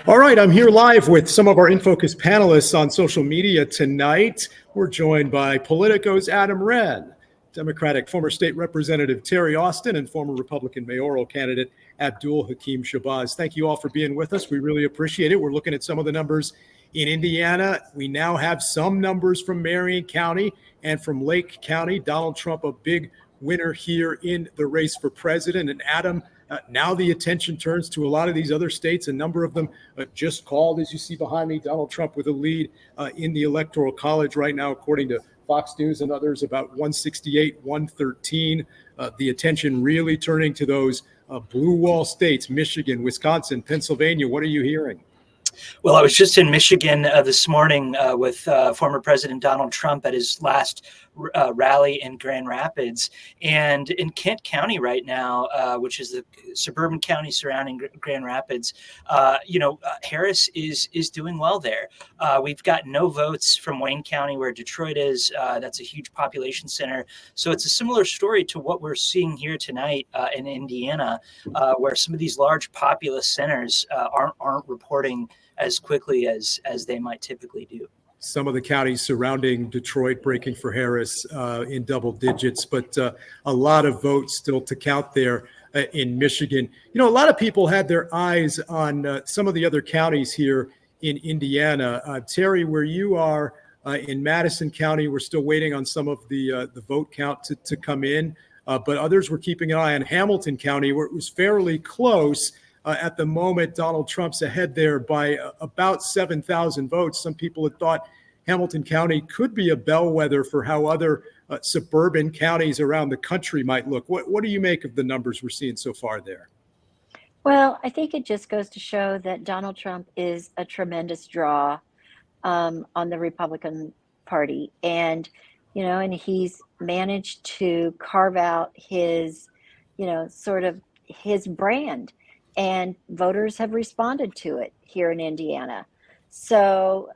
All right, I'm here live with some of our InFocus panelists on social media tonight. We're joined by Politico's Adam Wren, Democratic former state representative Terry Austin, and former Republican mayoral candidate Abdul Hakim Shabazz. Thank you all for being with us. We really appreciate it. We're looking at some of the numbers in Indiana. We now have some numbers from Marion County and from Lake County. Donald Trump, a big winner here in the race for president. And Adam, now the attention turns to a lot of these other states. A number of them just called, as you see behind me, Donald Trump with a lead in the Electoral College right now, according to Fox News and others, about 168, 113. The attention really turning to those blue wall states, Michigan, Wisconsin, Pennsylvania. What are you hearing? Well, I was just in Michigan this morning with former President Donald Trump at his last rally in Grand Rapids, and in Kent County right now, which is the suburban county surrounding Grand Rapids. Harris is doing well there. We've got no votes from Wayne County, where Detroit is. That's a huge population center. So it's a similar story to what we're seeing here tonight in Indiana, where some of these large populous centers aren't reporting as quickly as they might typically do. Some of the counties surrounding Detroit breaking for Harris in double digits, but a lot of votes still to count there in Michigan. You know, a lot of people had their eyes on some of the other counties here in Indiana. Terry, where you are in Madison County, we're still waiting on some of the vote count to come in, but others were keeping an eye on Hamilton County, where it was fairly close. At the moment, Donald Trump's ahead there by about 7,000 votes. Some people had thought Hamilton County could be a bellwether for how other suburban counties around the country might look. What do you make of the numbers we're seeing so far there? Well, I think it just goes to show that Donald Trump is a tremendous draw on the Republican Party. And he's managed to carve out his, sort of his brand. And voters have responded to it here in Indiana. So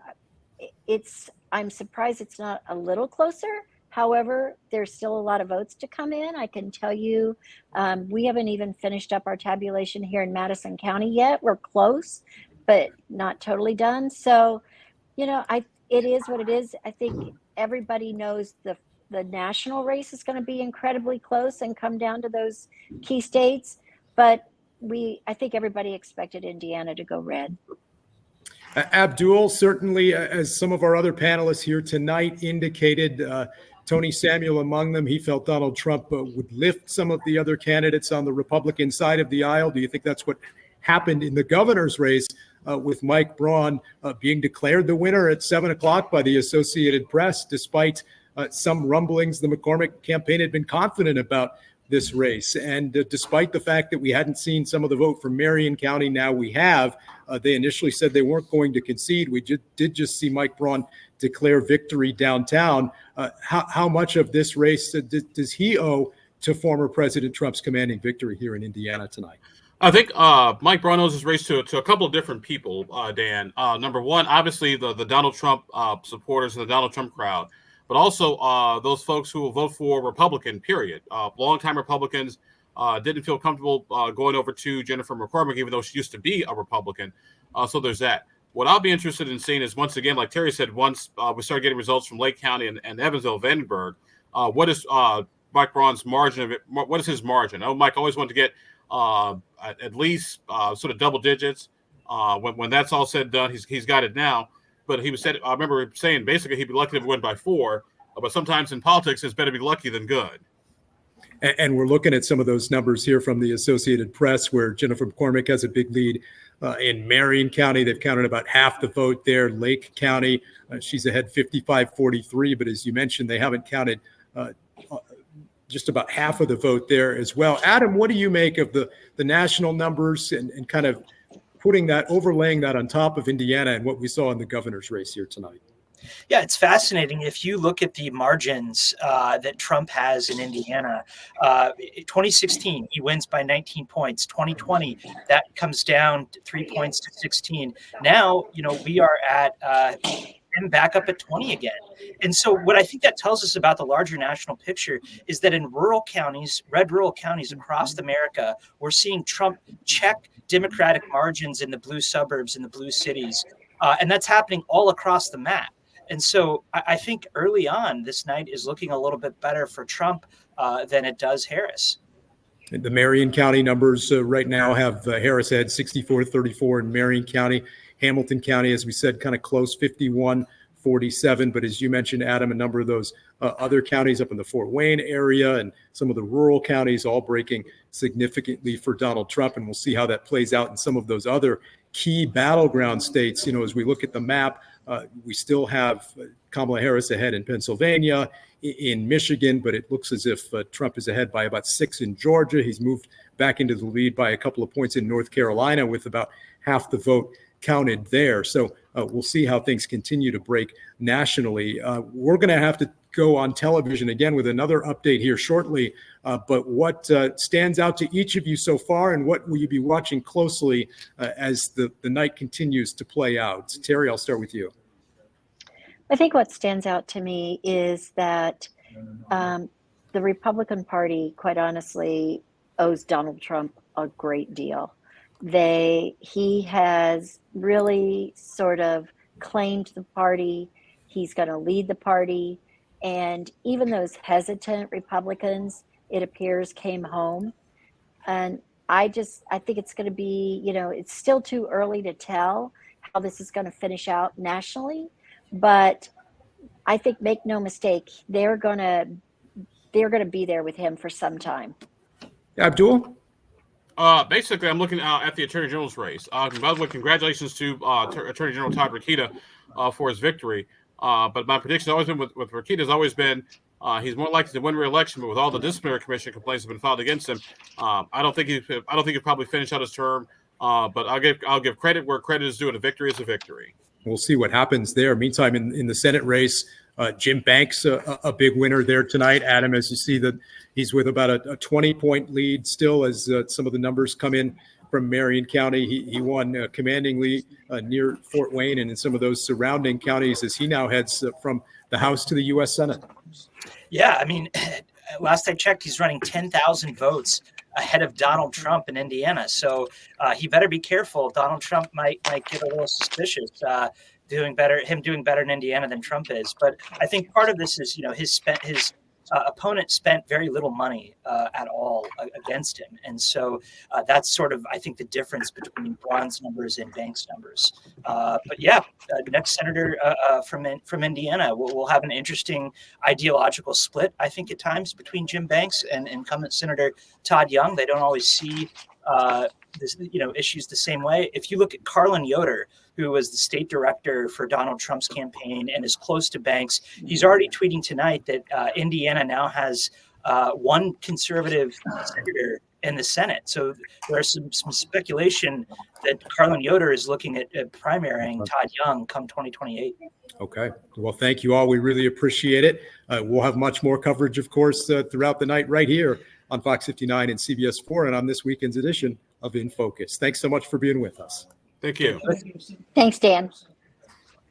I'm surprised it's not a little closer. However, there's still a lot of votes to come in. I can tell you, we haven't even finished up our tabulation here in Madison County yet. We're close, but not totally done. So, it is what it is. I think everybody knows the national race is going to be incredibly close and come down to those key states. But I think everybody expected Indiana to go red. Abdul, certainly, as some of our other panelists here tonight indicated, Tony Samuel among them, he felt Donald Trump would lift some of the other candidates on the Republican side of the aisle. Do you think that's what happened in the governor's race with Mike Braun being declared the winner at 7 o'clock by the Associated Press, despite some rumblings the McCormick campaign had been confident about this race? And despite the fact that we hadn't seen some of the vote from Marion County, now we have. They initially said they weren't going to concede. We did just see Mike Braun declare victory downtown. How much of this race does he owe to former President Trump's commanding victory here in Indiana tonight? I think Mike Braun owes his race to a couple of different people, Dan. Number one, obviously the Donald Trump supporters and the Donald Trump crowd, but also those folks who will vote for Republican, period. Longtime Republicans didn't feel comfortable going over to Jennifer McCormick, even though she used to be a Republican. So there's that. What I'll be interested in seeing is, once again, like Terry said, once we start getting results from Lake County and Evansville, Vandenberg, what is Mike Braun's margin of it? What is his margin? I know Mike always wanted to get at least sort of double digits. When that's all said and done, he's got it now. But I remember saying basically he'd be lucky to win by 4. But sometimes in politics, it's better to be lucky than good. And we're looking at some of those numbers here from the Associated Press, where Jennifer McCormick has a big lead in Marion County. They've counted about half the vote there. Lake County, she's ahead 55-43. But as you mentioned, they haven't counted just about half of the vote there as well. Adam, what do you make of the national numbers and kind of overlaying that on top of Indiana and what we saw in the governor's race here tonight? Yeah, it's fascinating. If you look at the margins that Trump has in Indiana, 2016, he wins by 19 points. 2020, that comes down to 3 points to 16. Now, we are at him back up at 20 again. And so what I think that tells us about the larger national picture is that in rural counties, red rural counties across America, we're seeing Trump check Democratic margins in the blue suburbs, in the blue cities. And that's happening all across the map. And so I think early on, this night is looking a little bit better for Trump than it does Harris. The Marion County numbers right now have Harris had 64-34 in Marion County. Hamilton County, as we said, kind of close, 51-47. But as you mentioned, Adam, a number of those other counties up in the Fort Wayne area and some of the rural counties all breaking significantly for Donald Trump. And we'll see how that plays out in some of those other key battleground states. You know, as we look at the map, we still have Kamala Harris ahead in Pennsylvania, in Michigan, but it looks as if Trump is ahead by about 6 in Georgia. He's moved back into the lead by a couple of points in North Carolina with about half the vote counted there. So we'll see how things continue to break nationally. We're going to have to go on television again with another update here shortly. But what stands out to each of you so far, and what will you be watching closely as the night continues to play out? Terry, I'll start with you. I think what stands out to me is that the Republican Party, quite honestly, owes Donald Trump a great deal. He has really sort of claimed the party. He's going to lead the party. And even those hesitant Republicans, it appears, came home. And I think it's going to be, it's still too early to tell how this is going to finish out nationally. But I think, make no mistake, they're going to be there with him for some time. Abdul? Basically, I'm looking at the Attorney General's race. By the way, congratulations to Attorney General Todd Rokita for his victory. But my prediction has always been with Rokita has always been he's more likely to win re-election. But with all the disciplinary commission complaints that have been filed against him, I don't think he'll probably finish out his term. But I'll give credit where credit is due, and a victory is a victory. We'll see what happens there. Meantime, in the Senate race, Jim Banks, a big winner there tonight. Adam, as you see, that he's with about a 20-point lead still as some of the numbers come in from Marion County. He won commandingly near Fort Wayne and in some of those surrounding counties as he now heads from the House to the U.S. Senate. Yeah, I mean, last I checked, he's running 10,000 votes ahead of Donald Trump in Indiana. So he better be careful. Donald Trump might get a little suspicious doing better in Indiana than Trump is. But I think part of this is, his opponent spent very little money at all against him. And so that's sort of, I think, the difference between Braun's numbers and Banks' numbers. But yeah, next senator from Indiana, we'll have an interesting ideological split, I think, at times between Jim Banks and incumbent Senator Todd Young. They don't always see issues the same way. If you look at Carlin Yoder, who was the state director for Donald Trump's campaign and is close to Banks, he's already tweeting tonight that Indiana now has one conservative senator in the Senate. So there's some speculation that Carlin Yoder is looking at primarying Todd Young come 2028. Okay. Well, thank you all. We really appreciate it. We'll have much more coverage, of course, throughout the night right here on Fox 59 and CBS 4 and on this weekend's edition of In Focus. Thanks so much for being with us. Thank you. Thanks, Dan.